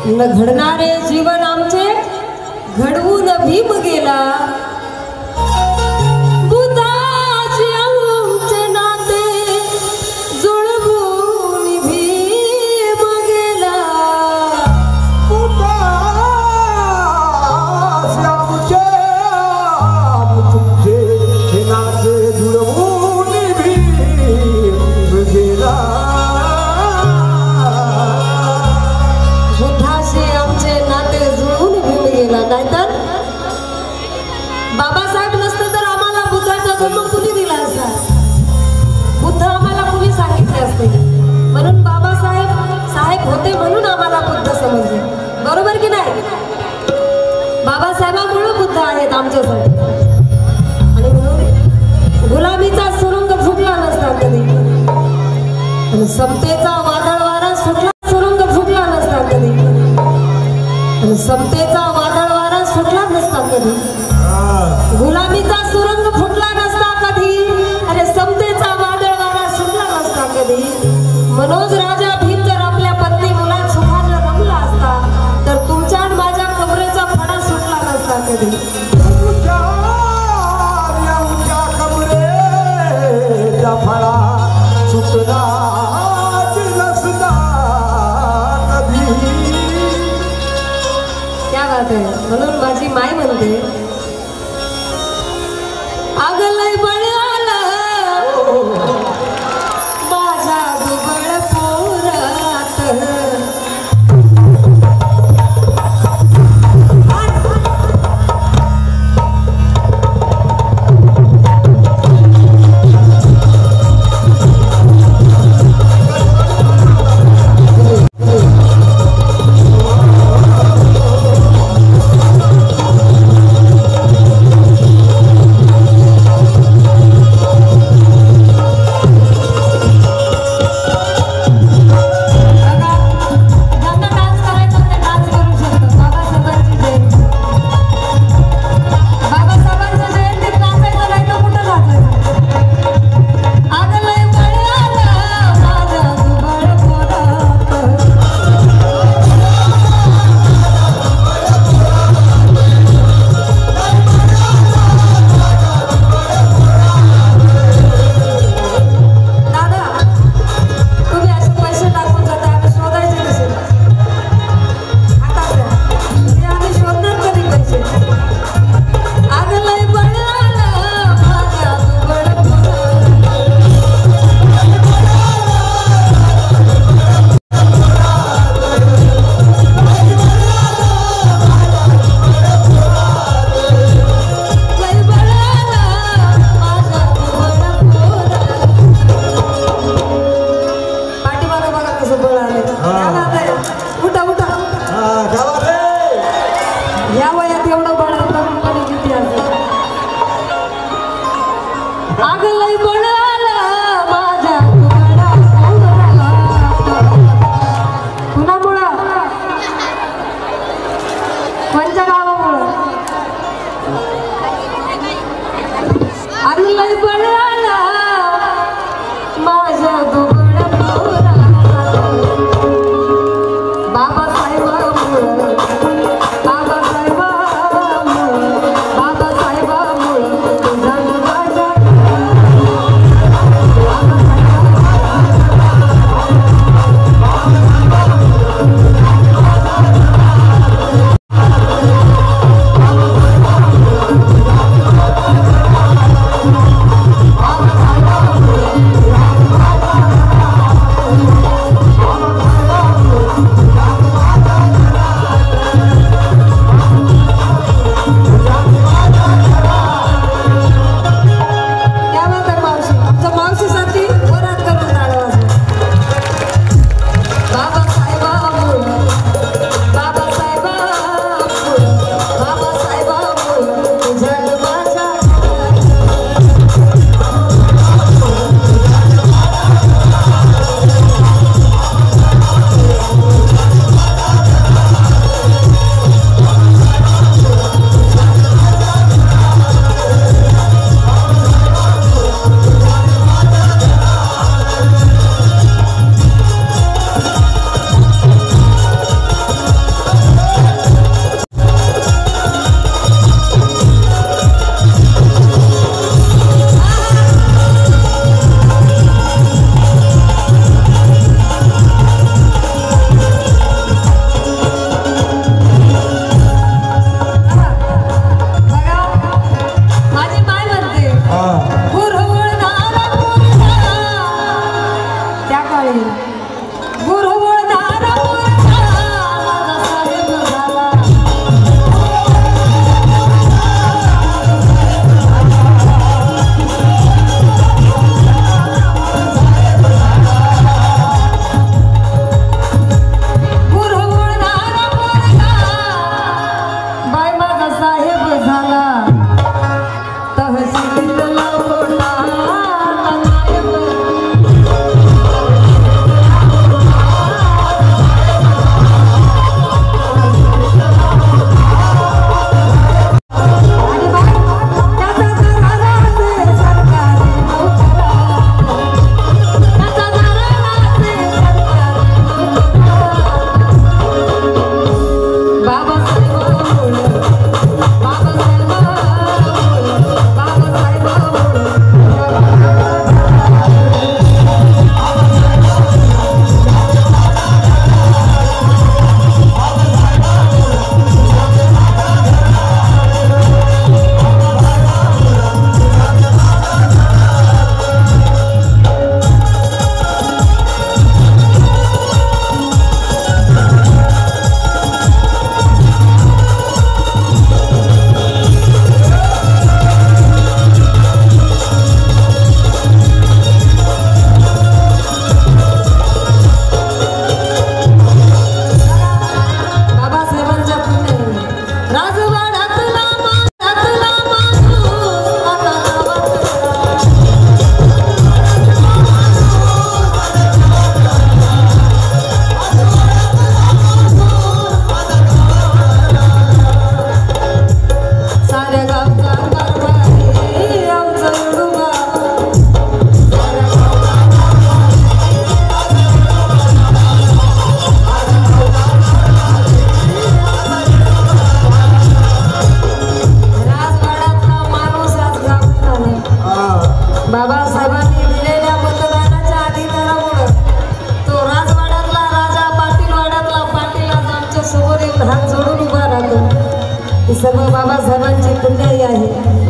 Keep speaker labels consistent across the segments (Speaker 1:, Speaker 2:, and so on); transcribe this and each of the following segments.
Speaker 1: न घडणारे जीवन आमचे घडवून भीम गेला, बुधाचे आमचे नाते जुळवून भीम गेला,
Speaker 2: बुधाचे आमचे तुमचे नाते जुळवून भीम गेला,
Speaker 1: नाहीतर बाबासाहेब नसते तर आम्हाला बुद्धाचा जन्म कुणी दिला असता, बुद्ध आम्हाला कुणी सांगितले असते, म्हणून बाबासाहेब होते म्हणून आम्हाला बुद्ध समजले, बरोबर की नाही? बाबासाहेबांमुळे बुद्ध आहेत आमच्यासाठी, आणि म्हणून गुलामीचा सुरुंग फुटला नसता कधी, आणि समतेचा वादळ वारा सुटला सुरुंग फुटला नसता कधी, आणि समतेचा वादळ वारा सुटला नसता कधी, गुलामीचा सुरंग फुटला नसता कधी, अरे समतेचा वादळ वारा सुटला नसता कधी, मनोज राजा भीम जर आपल्या पत्नी मुलात सुखाने रमला असता तर तुमच्या आणि माझ्या कमरेचा फडा सुटला नसता कधी,
Speaker 2: कमरेचा फडा सुटला नसता कधी.
Speaker 1: म्हणून माझी माय म्हणते आगलय बळाला माझ्या दुबळ पोरात,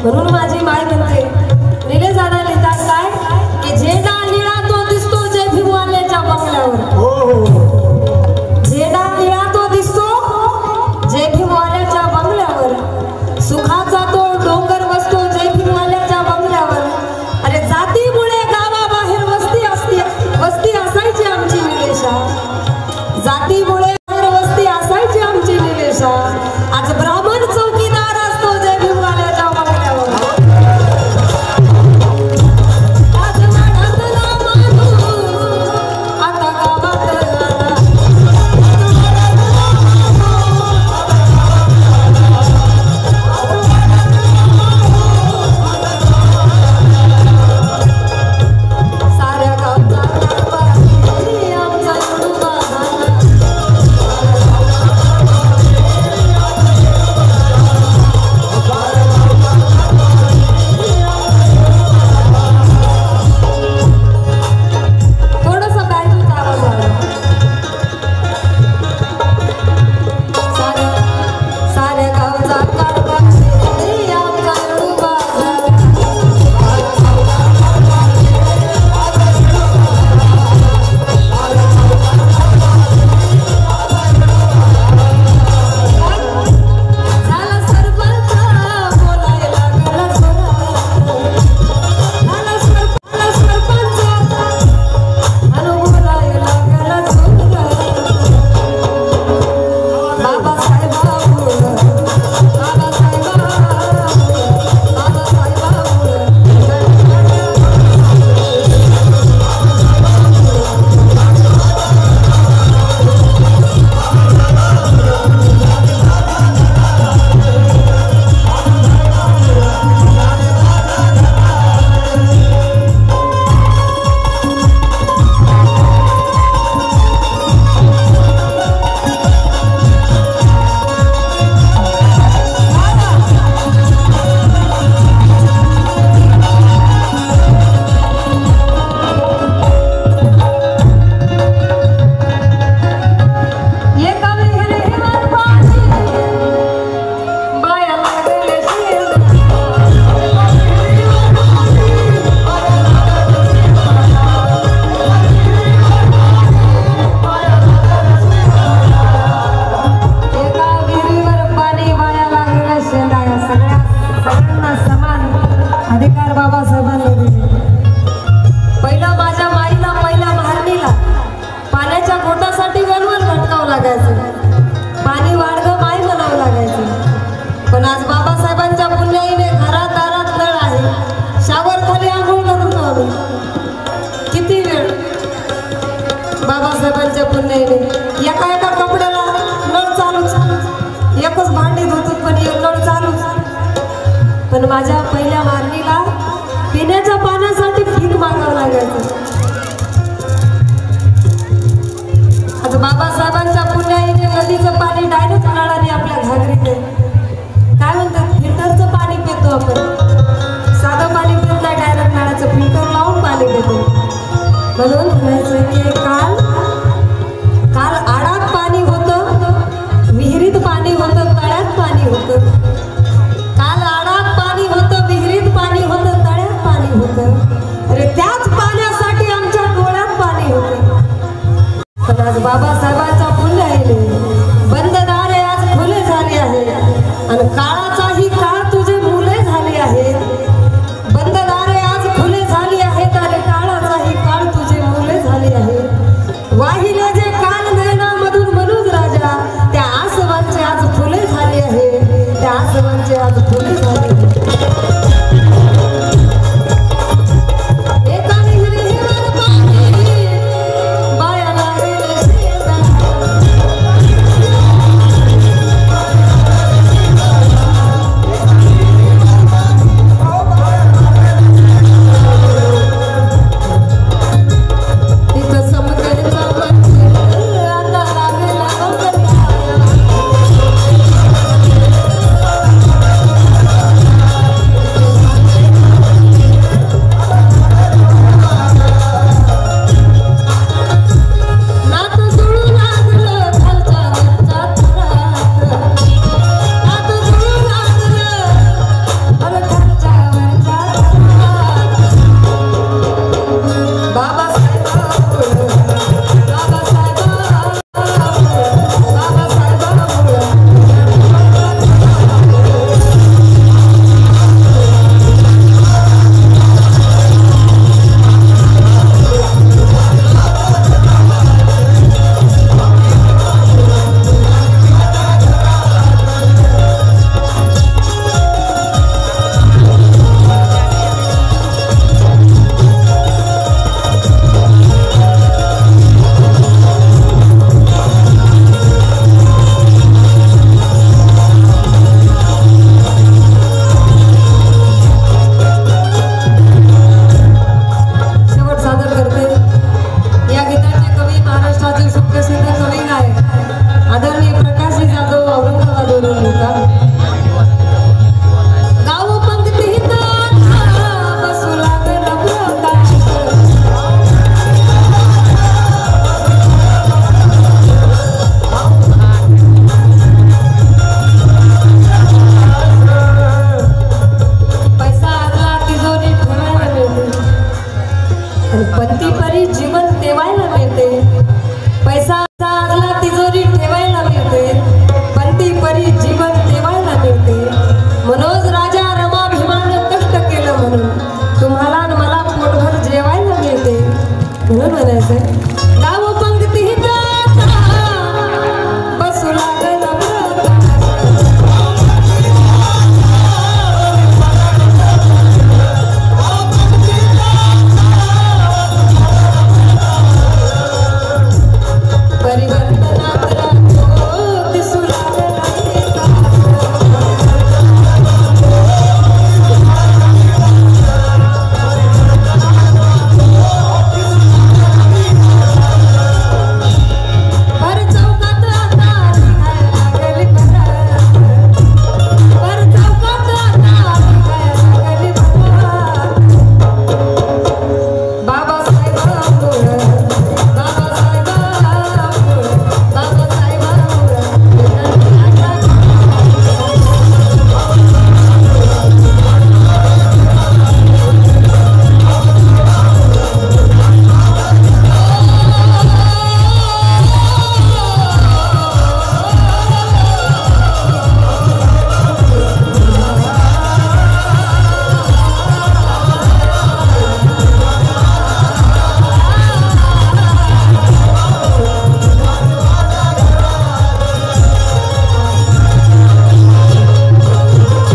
Speaker 1: म्हणून माझी माय म्हणते निले जाणार लिहितात काय की झेंडा निळा तो दिसतो जय भीमवाल्याच्या बंगल्यावर. झेंडा निळा तो दिसतो जय भीमवाल्याच्या बंगल्यावर. सुखाचा तो डोंगर बसतो जय भीमवाल्याच्या बंगल्यावर. अरे जातीमुळे गावाबाहेर वस्ती असायची आमची निलेशा. जातीमुळे वस्ती असायची आमची निलेशा. आज ब्राह्मण चौकीदार असतो जय भीमवाल्याच्या बंगल्यावर. आज वाड्यातला माणूस आता गावात आला. साऱ्या गावचा कारभार आमचा निवडून आला. थोडासा बँजूचा आवाज आला. साऱ्या गावचा कारभार आमचा निवडून आला. झाला सरपंच बोलायला गेला जोरात. झाला सरपंच अनु बोलायला गेला जोरात. बाबासाहेबांमुळं एका विहिरीवर पाणी बाया लागले एका विहिरीवर पाणी बाया लागले शेंदाया. सगळ्यांना समान अधिकार बाबासाहेबांनी दिले. पहिला माझ्या माईला पहिल्या महारणीला पाण्याच्या घोटासाठी वनवन भटकावं लागायचं. पाणी वाढगं माई म्हणावं लागायचं. पण आज बाबासाहेबांच्या पुण्याईने घरात दारात नळ आहे. शावर खाली आंघोळ करतो आम्ही. किती वेळ बाबासाहेबांच्या पुण्याईने एका एका कपड्याला नळ चालूच. एकच भांडी धुतो पण एक नळ चालूच. पण माझ्या पहिल्या मारणीला पिण्याच्या पाण्यासाठी भीक मागावं लागायचं. आता बाबासाहेबांच्या पुण्याईने नदीचं पाणी डायरेक्ट नळाने आपल्या घागरीत आहे. काय म्हणतात फिल्टरचं पाणी पितो आपण. साधं पाणी पित नाही, डायरेक्ट नळाचं फिल्टर लावून पाणी पितो. म्हणून म्हणायचं की काल